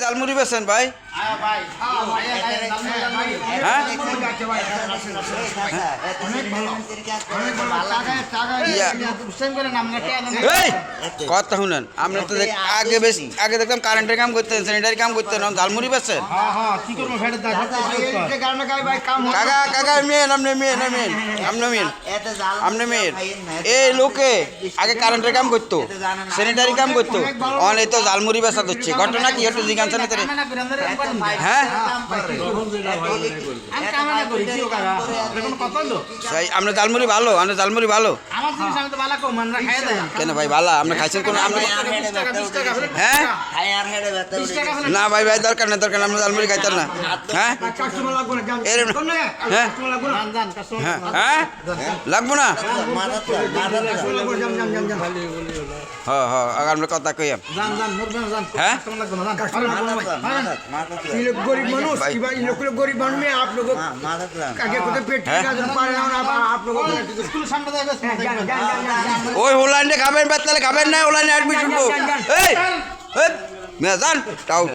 জালমুড়ি বেছেন ভাই? হ্যাঁ এই কথা শুনেন, আমরা তো আগে দেখতাম কারেন্টের কাম করতেন, স্যানিটারি কাম করতেন, জালমুড়ি বেছেন? কাকা কাকা মেন আপনি মেন আপনি মেন এই লোকে আগে কারেন্টের কাম করতো, স্যানিটারি কাম করতো, অনেক তো জালমুড়ি বেচা হচ্ছে। ঘটনা কি একটু জিজ্ঞাসা না? হ্যাঁ আমরা জালমুড়ি ভালো, আমরা জালমুড়ি ভালো কেন ভাই? ভালো আমরা খাইছেন কোন? হ্যাঁ না ভাই ভাই দরকার না, দরকার না, আমরা জালমুড়ি খাইতাম না। হ্যাঁ হ্যাঁ হ্যাঁ লাগবো না? হ্যাঁ হ্যাঁ আমরা কথা কইয়াম। হ্যাঁ गरीब मनुष्य गरीब মানুষ आप लोग आगे कोते पेट आप लोग ওই হোলান্ডে খাবেন, বাচ্চালে খাবেন না, হোলান্ডে অ্যাডমিশন করবো। এই মেজান তাও